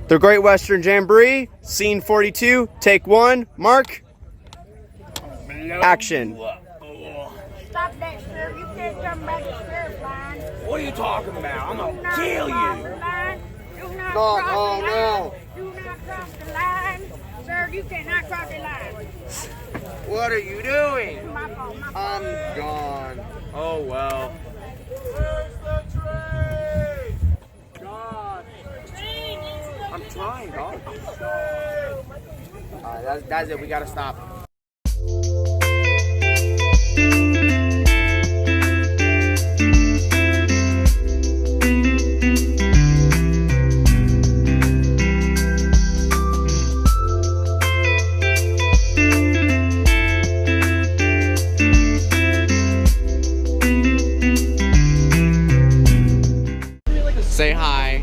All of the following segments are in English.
The Great Western Jamboree, scene 42, take 1, mark, action. Stop that, sir. You can't come back to sheriff line. What are you talking about? I'm gonna kill you. Do not cross the line. Do not cross the line. Sir, you cannot cross the line. What are you doing? My fault, my fault. I'm gone. Oh well. Where's the train? God. I'm trying, dog. That's it. We gotta stop. Say hi.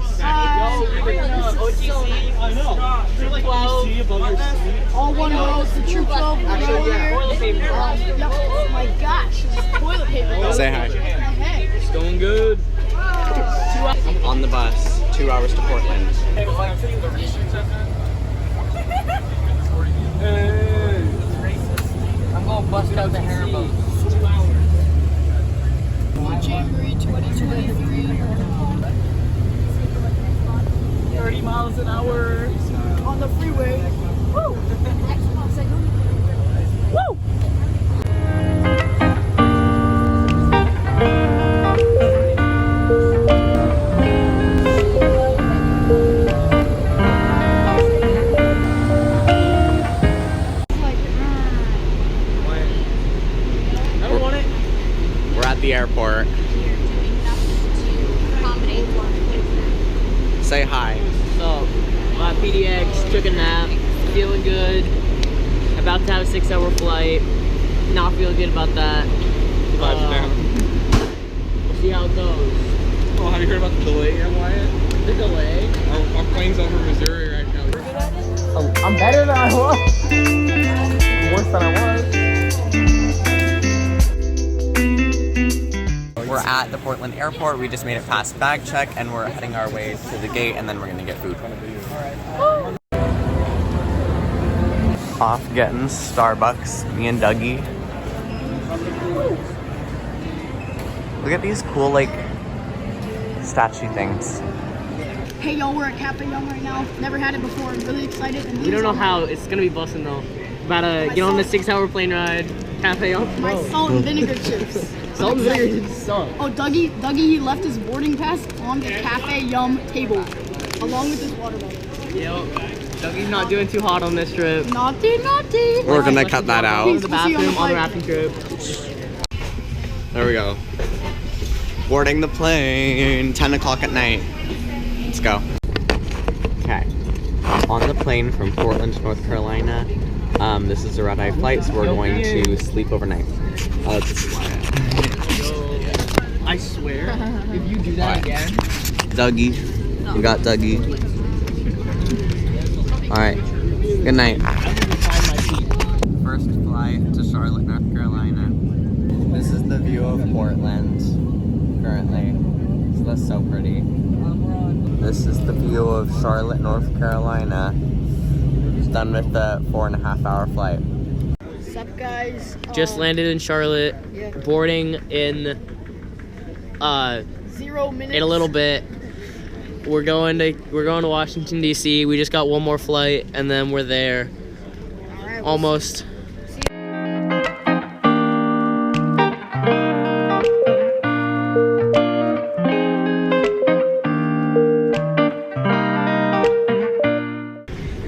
All one row, the true 12 toilet paper. Oh my gosh, toilet paper. Say hi. Hey. It's going good. On the bus, 2 hours to Portland. I'm gonna bust out the hair boat. Jamboree 2023. 30 miles an hour. On the freeway. Woo! Woo! I don't want it. We're at the airport. Say hi. So, my PDX took a nap, feeling good, about to have a 6-hour flight, not feeling good about that. We'll see how it goes. Oh, have you heard about the delay yet, Wyatt? The delay? Our plane's over Missouri right now. Oh, I'm better than I was. Worse than I was. We're at the Portland airport. We just made it past bag check and we're heading our way to the gate and then we're gonna get food. Off getting Starbucks, me and Dougie. Look at these cool like statue things. Hey y'all, we're at Cafe Yum right now. Never had it before. I'm really excited. And We don't know how. It's gonna be busting though. About to get on the 6-hour plane ride. Cafe up. My salt and vinegar chips. Salt and vinegar suck. Oh, Dougie, he left his boarding pass on the Cafe Yum table, along with his water bottle. Yo, Dougie's not doing too hot on this trip. Naughty, naughty. We're gonna cut that Go to out. the bathroom on the rafting trip. There we go. Boarding the plane, 10 o'clock at night. Let's go. Okay, on the plane from Portland to North Carolina. This is a red-eye flight, so we're going to sleep overnight. This is Wyatt. I swear, if you do that again. Dougie. We got Dougie. Alright. Good night. First flight to Charlotte, North Carolina. This is the view of Portland currently. So that's so pretty. This is the view of Charlotte, North Carolina. Done with the 4.5-hour flight. What's up, guys? Just landed in Charlotte. Yeah. Boarding in 0 minutes. in a little bit. We're going to Washington D.C. We just got one more flight and then we're there. All right, Almost.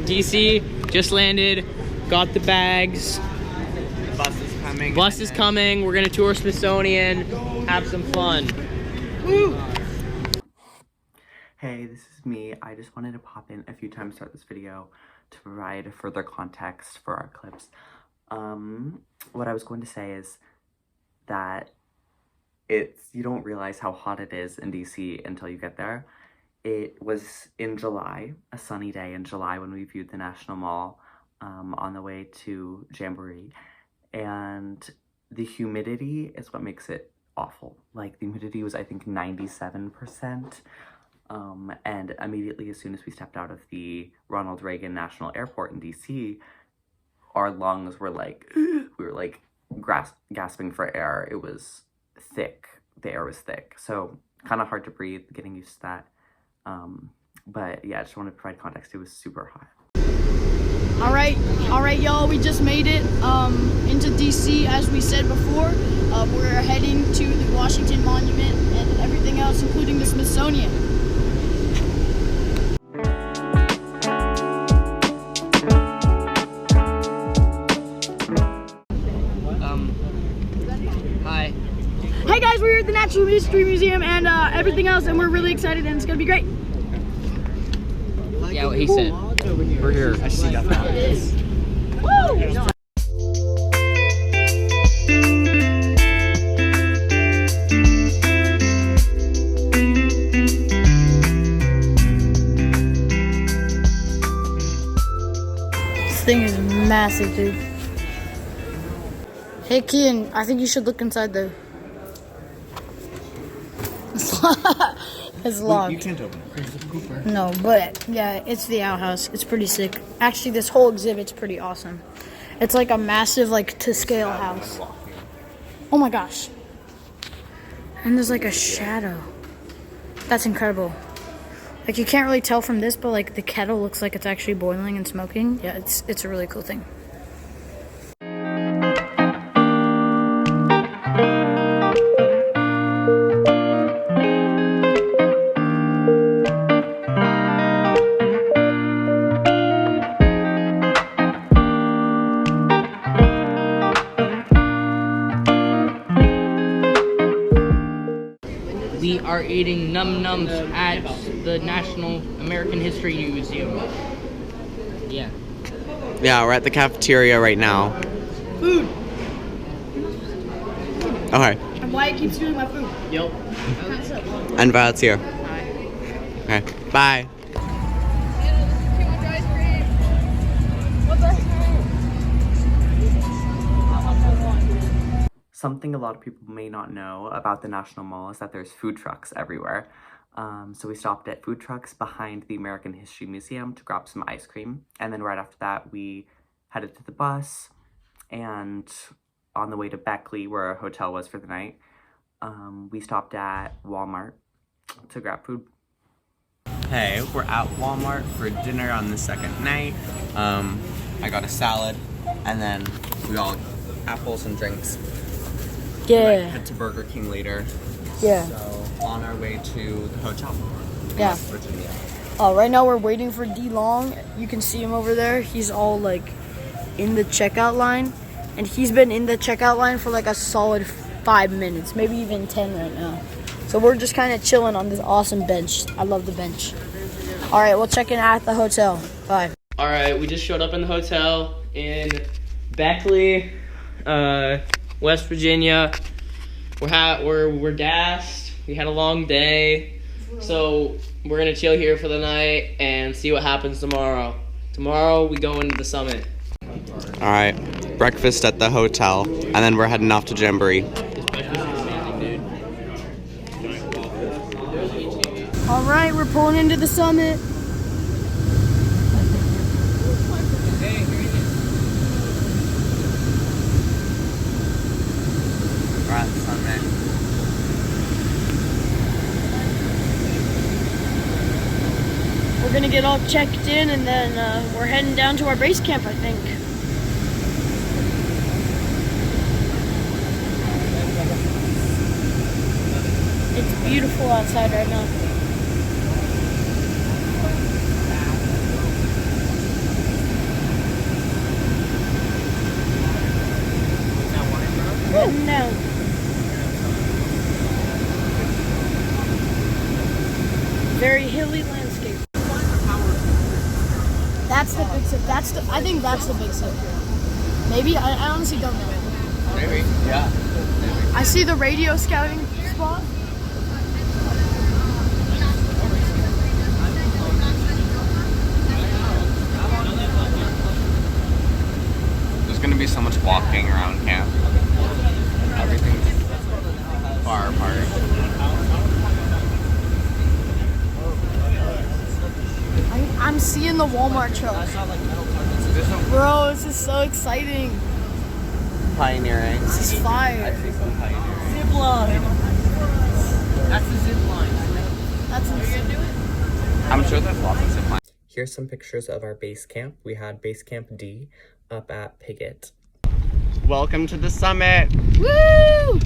DC, just landed, got the bags. The bus is coming. Bus is coming. We're gonna tour Smithsonian, have some fun. Woo! Hey, this is me. I just wanted to pop in a few times throughout this video to provide further context for our clips. What I was going to say is that you don't realize how hot it is in DC until you get there. It was in July, a sunny day in July when we viewed the National Mall on the way to Jamboree, and the humidity is what makes it awful. Like, the humidity was, I think, 97%. And immediately as soon as we stepped out of the Ronald Reagan National Airport in DC, our lungs were like, we were like gasping for air. It was thick. The air was thick. So kind of hard to breathe, getting used to that. But yeah, I just wanted to provide context. It was super hot. All right, y'all. We just made it into DC, as we said before. We're heading to the Washington Monument and everything else, including the Smithsonian. Hi. Hey guys, we're at the Natural History Museum and everything else, and we're really excited, and it's gonna be great. Yeah, what he said. We're here. I see that now. Woo! This thing is massive, dude. Hey, Kian, I think you should look inside there. It's locked. You can't open it. No, but yeah, it's the outhouse. It's pretty sick. Actually, this whole exhibit's pretty awesome. It's like a massive, like, to scale house. Oh my gosh. And there's like a shadow. That's incredible. Like, you can't really tell from this, but like the kettle looks like it's actually boiling and smoking. Yeah, it's a really cool thing. We are eating num-nums at the National American History Museum. Yeah. Yeah, we're at the cafeteria right now. Food. Okay. And Wyatt keeps stealing my food. Yep. And Violet's here. Okay. Bye. Something a lot of people may not know about the National Mall is that there's food trucks everywhere. So we stopped at food trucks behind the American History Museum to grab some ice cream. And then right after that, we headed to the bus. And on the way to Beckley, where our hotel was for the night, we stopped at Walmart to grab food. Hey, we're at Walmart for dinner on the second night. I got a salad, and then we all apples and drinks. Yeah. Head to Burger King later. Yeah. So on our way to the hotel. Yeah. West Virginia. Right now we're waiting for D Long. You can see him over there. He's all like in the checkout line, and he's been in the checkout line for like a solid 5 minutes, maybe even 10 right now. So we're just kind of chilling on this awesome bench. I love the bench. All right, we'll check in at the hotel. Bye. All right, we just showed up in the hotel in Beckley, West Virginia. We're gassed. We had a long day, so we're gonna chill here for the night and see what happens tomorrow. Tomorrow we go into the summit. All right, breakfast at the hotel, and then we're heading off to Jamboree. This breakfast is amazing, dude. All right, we're pulling into the summit. We're at the summit. We're gonna get all checked in, and then we're heading down to our base camp, I think. It's beautiful outside right now. Heading down. Very hilly landscape. That's the big sip. I think that's the big sip. Maybe? I honestly don't know. Maybe, yeah. I see the radio scouting spot. There's gonna be so much walking around camp. Everything's far apart. I'm seeing the Walmart truck. Bro, this is so exciting. Pioneering. This is fire. Zip line. That's the zip line. That's insane. I'm sure there's lots of zip lines. Here's some pictures of our base camp. We had base camp D up at Piggott. Welcome to the summit. Woo!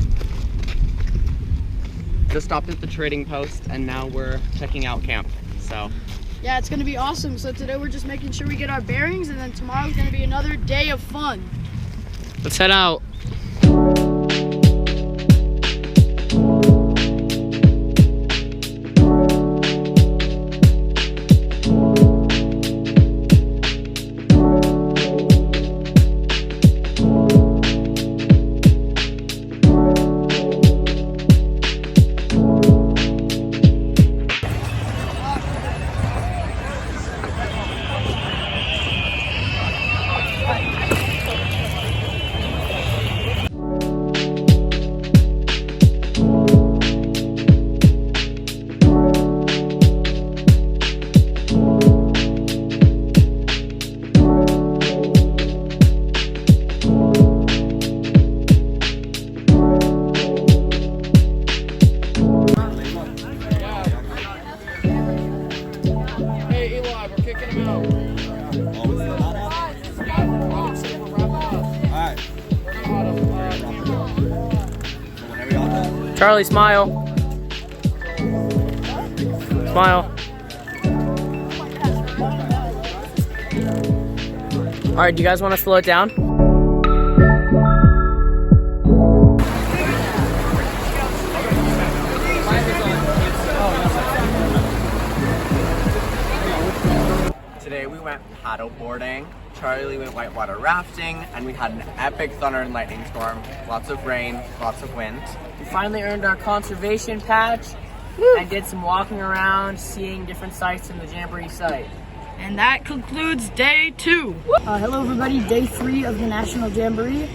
Just stopped at the trading post and now we're checking out camp. So Yeah, it's gonna be awesome. So today we're just making sure we get our bearings, and then tomorrow's gonna be another day of fun. Let's head out. Charlie, smile. Smile. All right, do you guys want to slow it down? today we went paddle boarding, Charlie went whitewater rafting, and we had an epic thunder and lightning storm. Lots of rain, lots of wind. We finally earned our conservation patch and did some walking around, seeing different sites in the Jamboree site. And that concludes day 2. Hello everybody, day 3 of the National Jamboree.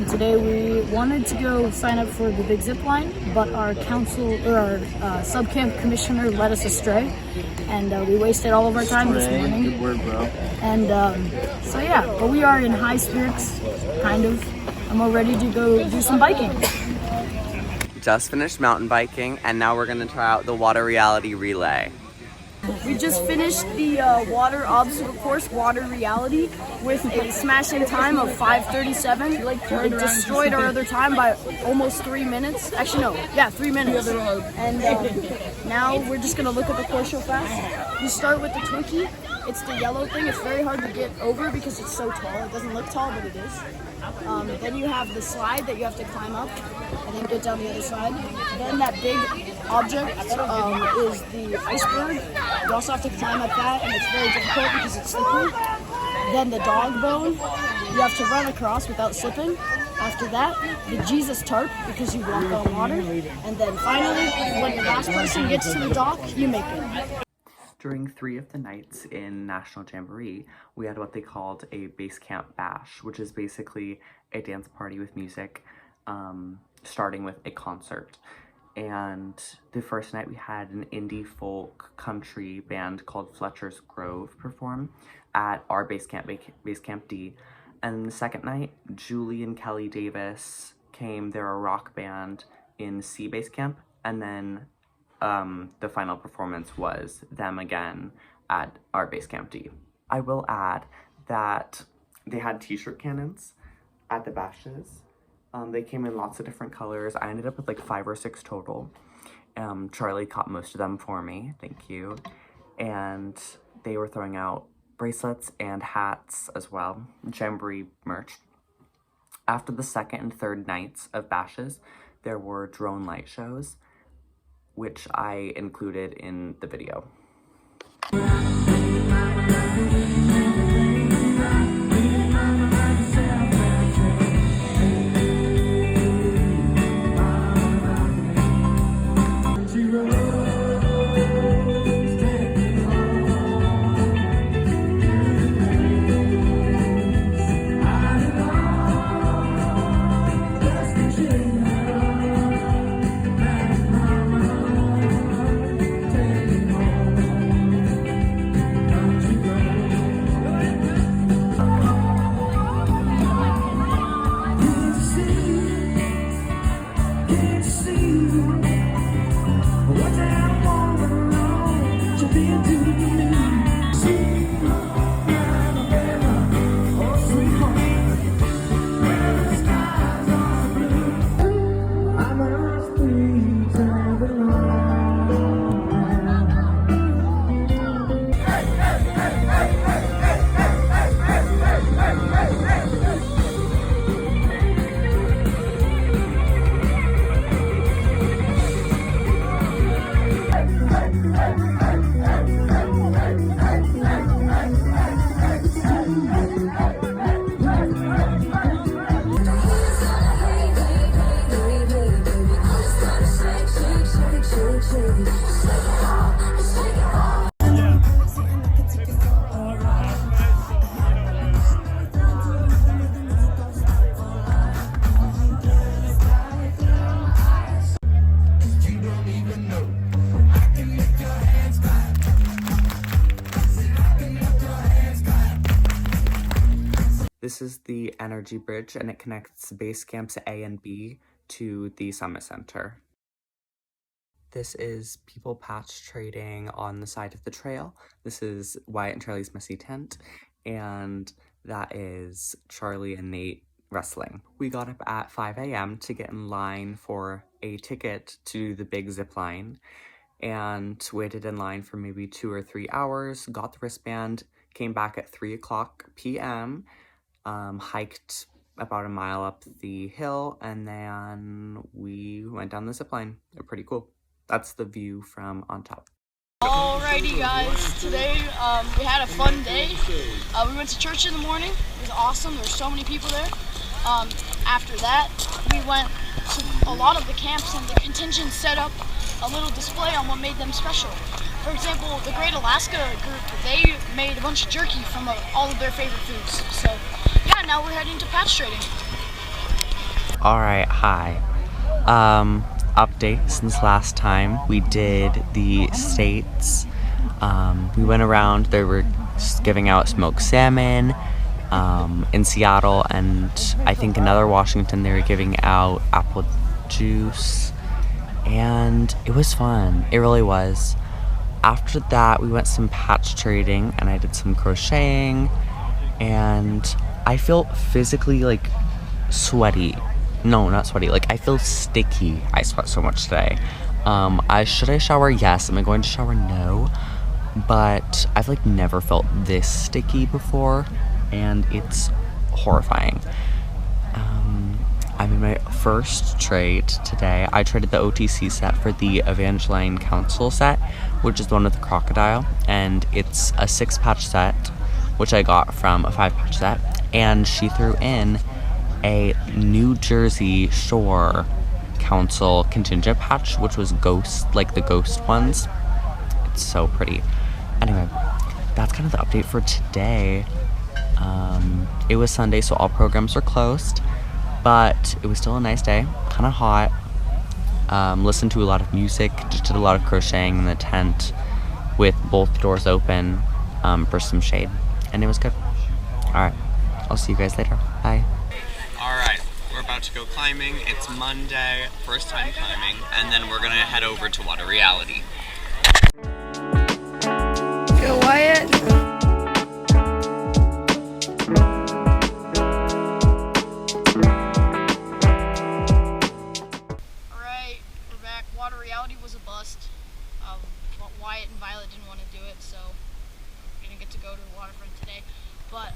Today we wanted to go sign up for the big zip line, but our sub-camp commissioner led us astray, and we wasted all of our time this morning. Good word, bro. And so yeah, but we are in high spirits, kind of, and we're ready to go do some biking. Just finished mountain biking, and now we're gonna try out the water reality relay. We just finished the water obstacle course, Water Reality, with a smashing time of 5:37. It destroyed our other time by almost 3 minutes. Actually, no, yeah, 3 minutes. And now we're just gonna look at the course real fast. You start with the Twinkie. It's the yellow thing. It's very hard to get over because it's so tall. It doesn't look tall, but it is. Then you have the slide that you have to climb up and then get down the other side. Then that big object is the iceberg. You also have to climb up that, and it's very difficult because it's slippery. Then the dog bone, you have to run across without slipping. After that, the Jesus tarp, because you walk on water. And then finally, when the last person gets to the dock, you make it. During 3 of the nights in National Jamboree, we had what they called a base camp bash, which is basically a dance party with music, starting with a concert. And the first night we had an indie folk country band called Fletcher's Grove perform at our base camp D. And the second night, Julie and Kelly Davis came. They're a rock band in C base camp. And then the final performance was them again at our base camp D. I will add that they had t-shirt cannons at the bashes. They came in lots of different colors. I ended up with like 5 or 6 total. Charlie caught most of them for me, thank you. And they were throwing out bracelets and hats as well, Jamboree merch. After the second and third nights of bashes, there were drone light shows, which I included in the video. This is the Energy Bridge, and it connects base camps A and B to the Summit Center. This is people patch trading on the side of the trail. This is Wyatt and Charlie's messy tent, and that is Charlie and Nate wrestling. We got up at 5 a.m. to get in line for a ticket to the big zip line, and waited in line for maybe 2 or 3 hours, got the wristband, came back at 3 o'clock p.m., hiked about a mile up the hill, and then we went down the zip line. They're pretty cool. That's the view from on top. Alrighty guys, today we had a fun day. We went to church in the morning. It was awesome. There were so many people there. After that, we went to a lot of the camps, and the contingent set up a little display on what made them special. For example, the Great Alaska group, they made a bunch of jerky from all of their favorite foods. So yeah, now we're heading to patch trading. Alright, hi. Update since last time we did the states. We went around, they were giving out smoked salmon. In Seattle, and I think another Washington, they were giving out apple juice, and it was fun. It really was. After that, we went some patch trading, and I did some crocheting, and I feel physically like sweaty. No, not sweaty. Like, I feel sticky. I sweat so much today. Should I shower? Yes. Am I going to shower? No. But I've like never felt this sticky before, and it's horrifying. I'm in my first trade today. I traded the OTC set for the Evangeline Council set, which is the one with the crocodile, and it's a 6-patch set, which I got from a 5-patch set, and she threw in a New Jersey Shore Council contingent patch, which was ghost, like the ghost ones. It's so pretty. Anyway, that's kind of the update for today. It was Sunday, so all programs were closed, but it was still a nice day, kind of hot. Listened to a lot of music, just did a lot of crocheting in the tent with both doors open for some shade, and it was good. Alright, I'll see you guys later. Bye. Alright, we're about to go climbing. It's Monday, first time climbing, and then we're gonna head over to Water Reality. Go Wyatt. Alright, we're back. Water Reality was a bust. Wyatt and Violet didn't want to do it, so we didn't get to go to the waterfront today. But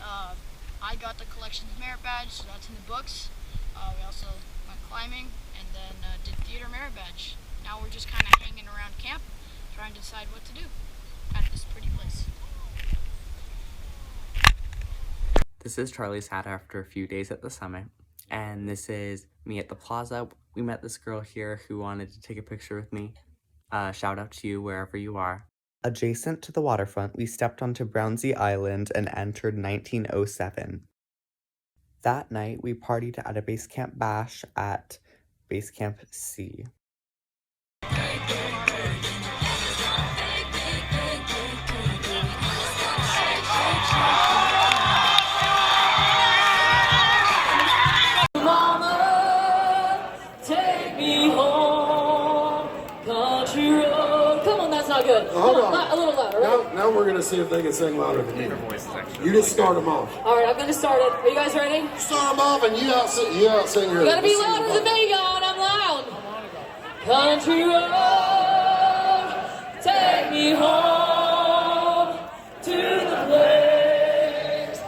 I got the collections merit badge, so that's in the books. We also went climbing and then did theater merit badge. Now we're just kind of hanging around camp, trying to decide what to do at this pretty place. This is Charlie's hat after a few days at the summit, and this is me at the plaza. We met this girl here who wanted to take a picture with me. Shout out to you wherever you are. Adjacent to the waterfront, we stepped onto Brownsea Island and entered 1907. That night, we partied at a base camp bash at base camp C. Hold on. A little louder, right? Now we're going to see if they can sing louder than you. You just start them off. All right, I'm going to start it. Are you guys ready? Start them off and you out sing yours. You got to be louder than me, going. I'm loud. Country road, take me home to the place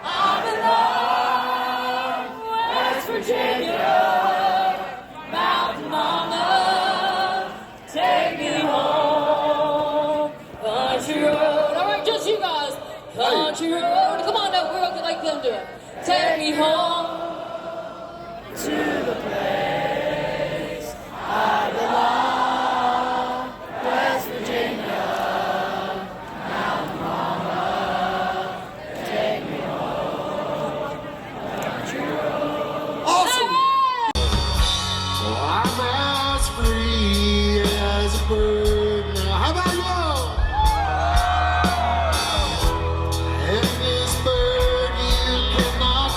I belong, West Virginia, Mountain Mama, take me home. Country road. All right, just you guys. Country road. Come on now, we're going to like them do it. Take me home to the place I belong, West Virginia, Mountain Mama, take me home. Country road. Awesome. So I'm as free as a bird. Now, how about you? And this bird you cannot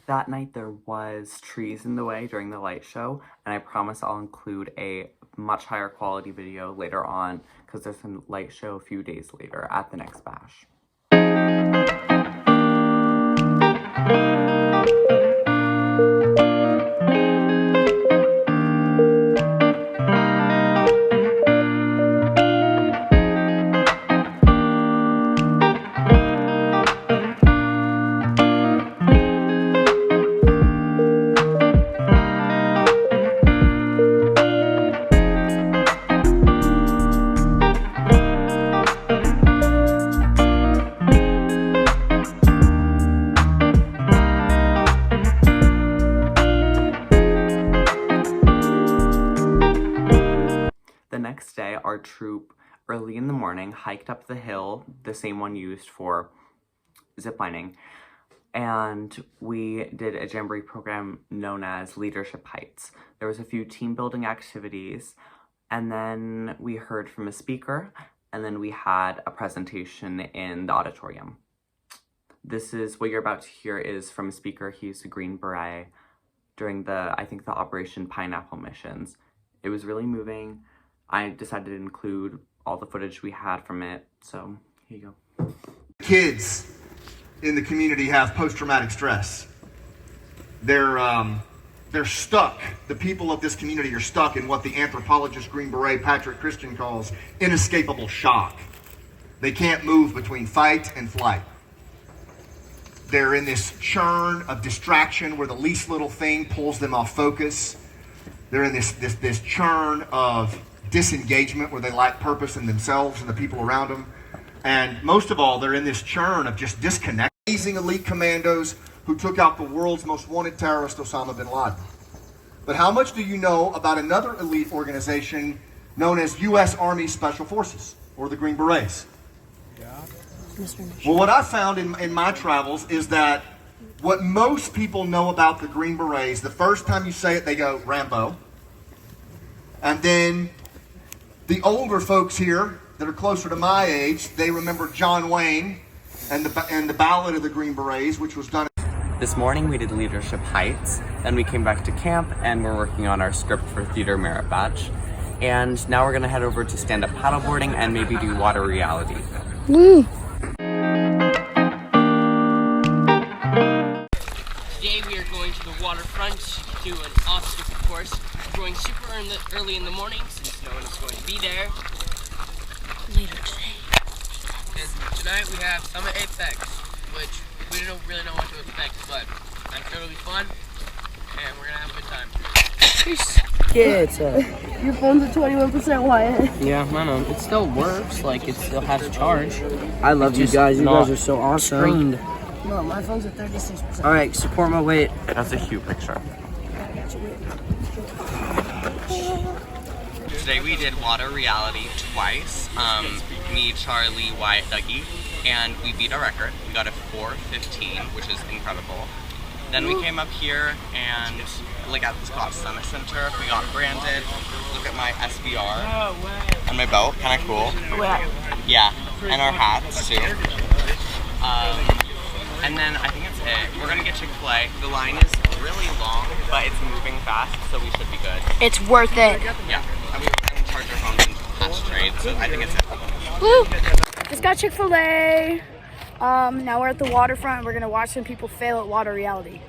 That night there was trees in the way during the light show, and I promise I'll include a much higher quality video later on because there's a light show a few days later at the next bash. The next day, our troop, early in the morning, hiked up the hill, the same one used for ziplining, and we did a jamboree program known as Leadership Heights. There was a few team building activities, and then we heard from a speaker, and then we had a presentation in the auditorium. This is what you're about to hear is from a speaker. He's a Green Beret during I think the Operation Pineapple missions. It was really moving. I decided to include all the footage we had from it, so here you go. Kids in the community have post-traumatic stress. They're stuck. The people of this community are stuck in what the anthropologist Green Beret Patrick Christian calls inescapable shock. They can't move between fight and flight. They're in this churn of distraction where the least little thing pulls them off focus. They're in this churn of disengagement where they lack purpose in themselves and the people around them. And most of all, they're in this churn of just disconnect. Amazing elite commandos who took out the world's most wanted terrorist, Osama bin Laden. But how much do you know about another elite organization known as U.S. Army Special Forces, or the Green Berets? Well, what I found in my travels is that what most people know about the Green Berets, the first time you say it, they go, Rambo. And then the older folks here that are closer to my age, they remember John Wayne and the Ballad of the Green Berets, which was done. This morning we did Leadership Heights, then we came back to camp and we're working on our script for Theater Merit Badge. And now we're gonna head over to stand-up paddleboarding and maybe do water reality. Woo! Today we are going to the waterfront to an obstacle course. We're going super early in the morning since no one is going to be there. Later today. And tonight we have Summit Apex, which we don't really know what to expect, but I'm sure it'll be fun, and we're gonna have a good time. Peace. Kids. Your phone's at 21%, Wyatt. Yeah, I know. It still works, like it still has charge. I love you guys. You guys are so awesome. Screened. No, my phone's at 36%. All right, support my weight. That's a cute picture. Today we did water reality twice. Me, Charlie, Wyatt, Dougie, and we beat our record. We got a 4:15, which is incredible. Then we came up here and like at the Scott Summit Center, we got branded. Look at my SBR on my belt, kind of cool. Yeah, and our hats too. And then I think that's it. We're gonna get Chick-fil-A. The line is really long, but it's moving fast, so we should be good. It's worth it. Yeah, and we can charge our phones and pass trade, so I think it's it. Woo! Just got Chick-fil-A. Now we're at the waterfront. We're gonna watch some people fail at water reality.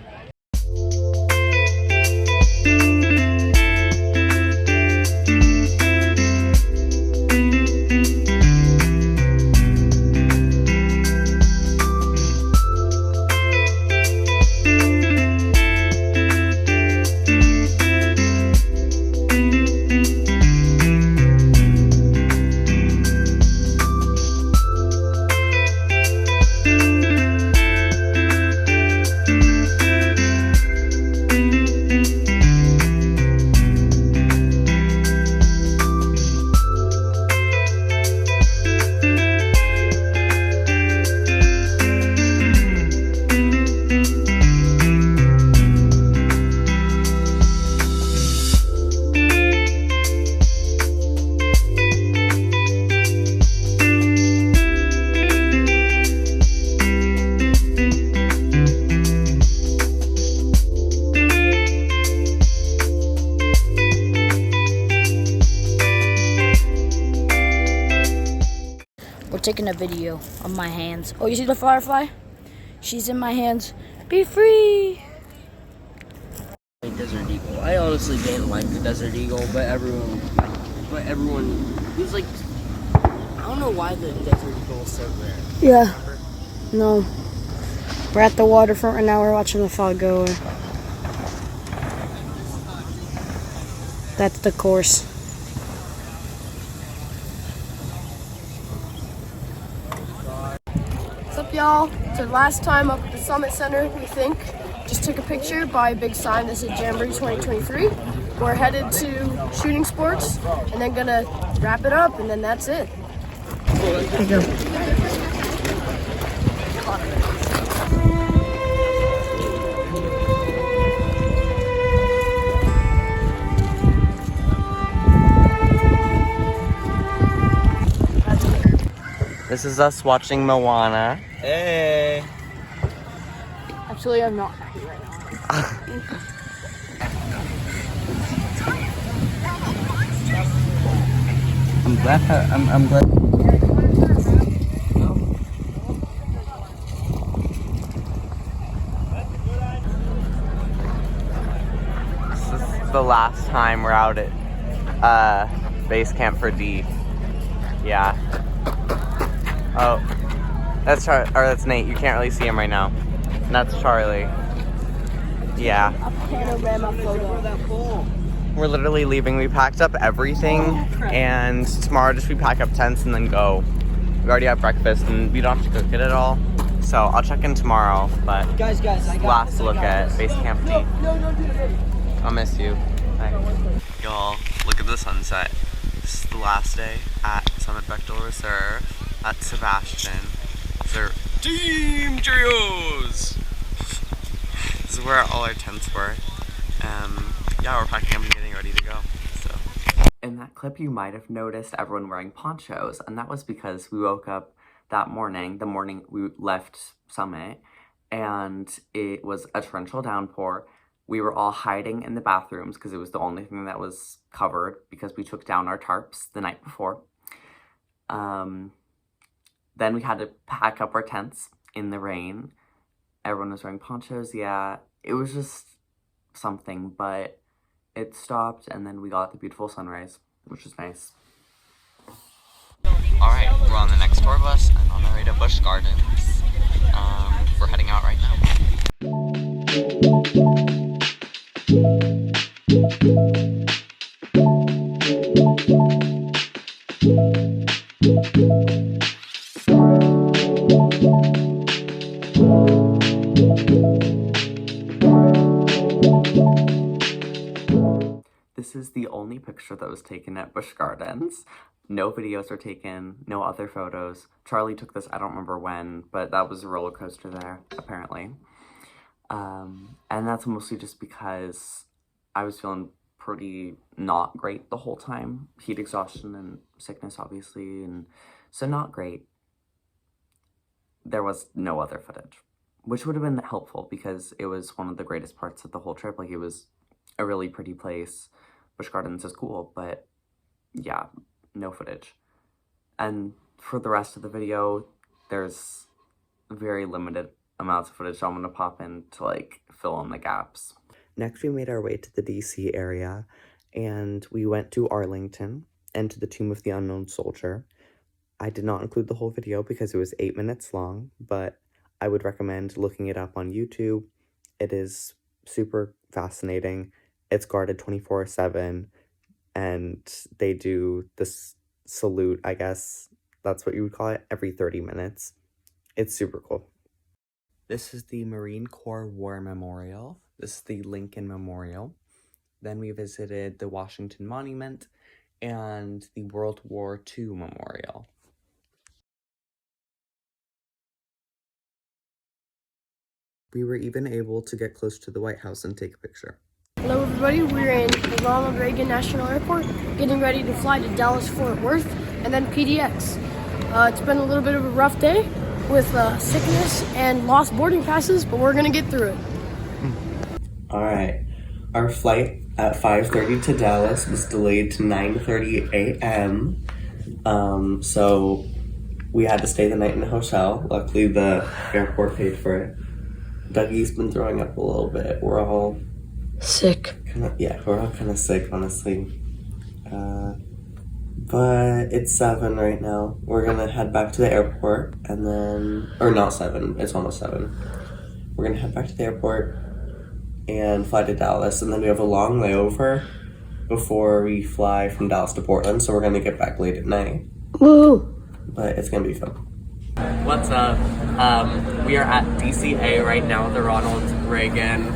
taking a video of my hands. Oh, you see the firefly? She's in my hands. Be free! Desert Eagle. I honestly didn't like the Desert Eagle, but everyone it was like, I don't know why the Desert Eagle is so rare. Yeah. No. We're at the waterfront right now. We're watching the fog go away. That's the course. What's up, y'all? It's our last time up at the Summit Center, we think. Just took a picture by a big sign that said Jamboree 2023. We're headed to shooting sports and then gonna wrap it up, and then that's it. There you go. This is us watching Moana. Hey! Actually, I'm not happy right now. I'm glad. This is the last time we're out at base camp for D. Yeah. Oh, that's that's Nate. You can't really see him right now. And that's Charlie. Yeah. A panorama photo. We're literally leaving. We packed up everything, and tomorrow we pack up tents and then go. We already have breakfast, and we don't have to cook it at all. So I'll check in tomorrow. But Guys, last look at base camp D. I'll miss you. Bye. Y'all, look at the sunset. This is the last day at Summit Bechtel Reserve at Sebastian. These are Team Trios! This is where all our tents were. Yeah, we're packing up and getting ready to go. So. In that clip, you might have noticed everyone wearing ponchos, and that was because we woke up that morning, the morning we left Summit, and it was a torrential downpour. We were all hiding in the bathrooms because it was the only thing that was covered because we took down our tarps the night before. Then we had to pack up our tents in the rain. Everyone was wearing ponchos, yeah. It was just something, but it stopped, and then we got the beautiful sunrise, which was nice. Alright, we're on the next tour bus and on our way to Busch Gardens. We're heading out right now. This is the only picture that was taken at Busch Gardens. No videos are taken, no other photos. Charlie took this, I don't remember when, but that was a roller coaster there, apparently. And that's mostly just because I was feeling pretty not great the whole time. Heat exhaustion and sickness, obviously, and so not great. There was no other footage, which would have been helpful because it was one of the greatest parts of the whole trip. Like, it was a really pretty place. Busch Gardens is cool, but yeah, no footage. And for the rest of the video, there's very limited amounts of footage, so I'm gonna pop in to like fill in the gaps. Next, we made our way to the DC area, and we went to Arlington and to the Tomb of the Unknown Soldier. I did not include the whole video because it was 8 minutes long, but I would recommend looking it up on YouTube. It is super fascinating. It's guarded 24/7, and they do this salute, I guess that's what you would call it, every 30 minutes. It's super cool. This is the Marine Corps War Memorial. This is the Lincoln Memorial. Then we visited the Washington Monument and the World War II Memorial. We were even able to get close to the White House and take a picture. Hello, everybody. We're in the Ronald Reagan National Airport, getting ready to fly to Dallas-Fort Worth and then PDX. It's been a little bit of a rough day with sickness and lost boarding passes, but we're gonna get through it. All right, our flight at 5:30 to Dallas was delayed to 9:30 a.m. So we had to stay the night in a hotel. Luckily, the airport paid for it. Dougie's been throwing up a little bit. We're all sick. We're all kind of sick, honestly. But it's 7 right now. We're gonna head back to the airport and then, or not 7, it's almost 7. We're gonna head back to the airport and fly to Dallas, and then we have a long layover before we fly from Dallas to Portland, so we're gonna get back late at night. Woo! But it's gonna be fun. What's up? We are at DCA right now, the Ronald Reagan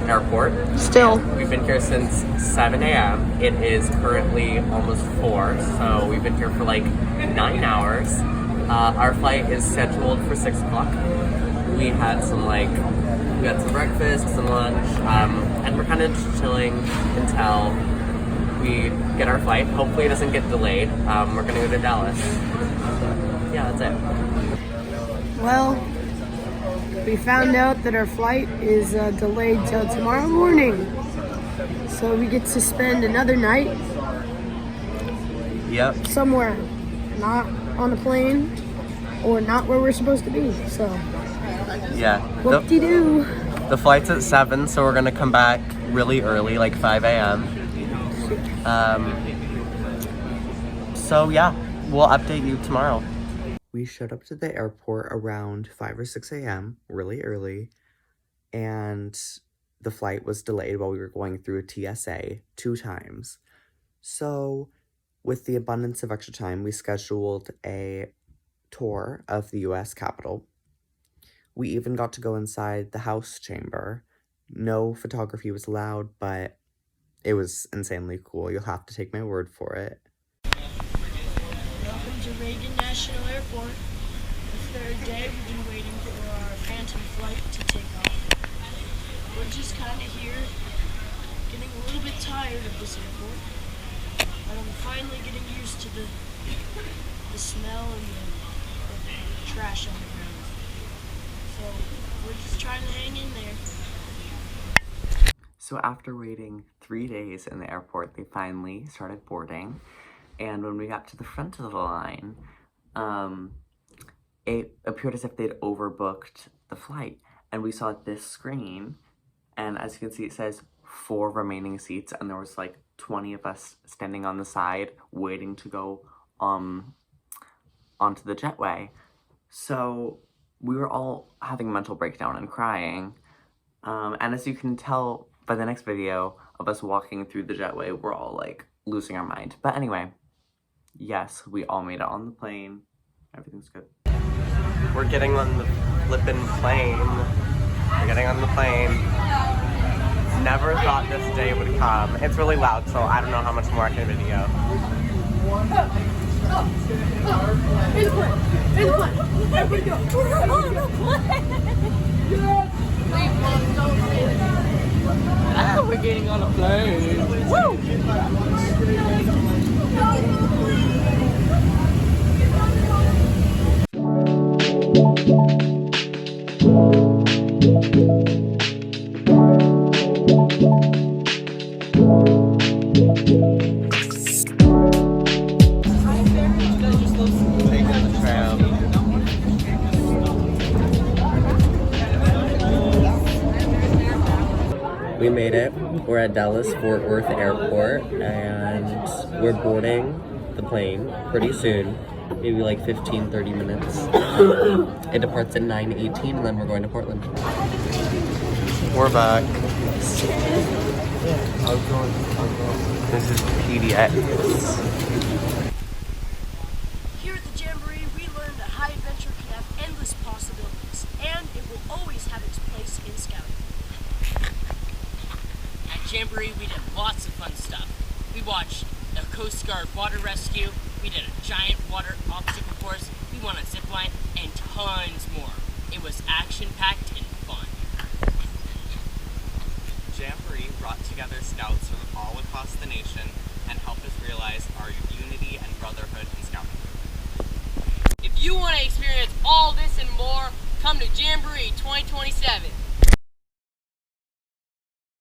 Airport. Still. We've been here since 7 a.m. It is currently almost 4, so we've been here for like 9 hours. Our flight is scheduled for 6 o'clock. We had some breakfast, some lunch, and we're kind of just chilling until we get our flight. Hopefully it doesn't get delayed. We're gonna go to Dallas. Yeah, that's it. Well, we found out that our flight is delayed till tomorrow morning. So we get to spend another night somewhere, not on a plane or not where we're supposed to be. So yeah, whoop-de-doo. The flight's at 7, so we're gonna come back really early, like 5 a.m. So yeah, we'll update you tomorrow. We showed up to the airport around 5 or 6 a.m., really early, and the flight was delayed while we were going through a TSA 2 times. So, with the abundance of extra time, we scheduled a tour of the U.S. Capitol. We even got to go inside the House chamber. No photography was allowed, but it was insanely cool. You'll have to take my word for it. Welcome to Reagan National Airport. The 3rd day we've been waiting for our Phantom flight to take off. We're just kind of here, getting a little bit tired of this airport. But I'm finally getting used to the smell and the trash on the ground. So we're just trying to hang in there. So after waiting 3 days in the airport, they finally started boarding. And when we got to the front of the line, it appeared as if they'd overbooked the flight. And we saw this screen, and as you can see, it says 4 remaining seats, and there was like 20 of us standing on the side waiting to go onto the jetway. So we were all having a mental breakdown and crying. And as you can tell by the next video of us walking through the jetway, we're all like losing our mind. But anyway, yes, we all made it on the plane. Everything's good. We're getting on the flippin' plane. We're getting on the plane. Never thought this day would come. It's really loud, so I don't know how much more I can video. We're getting on a plane. Woo! We made it. We're at Dallas Fort Worth Airport, and we're boarding the plane pretty soon. Maybe like 15-30 minutes. It departs at 9:18, and then we're going to Portland. We're back. This is PDX. Here at the Jamboree, we learned that high adventure can have endless possibilities, and it will always have its place in scouting. At Jamboree, we did lots of fun stuff. We watched the Coast Guard water rescue, we did a giant water obstacle course, we went on zip line, and tons more. It was action-packed and fun. Jamboree brought together scouts from all across the nation and helped us realize our unity and brotherhood in scouting. If you want to experience all this and more, come to Jamboree 2027.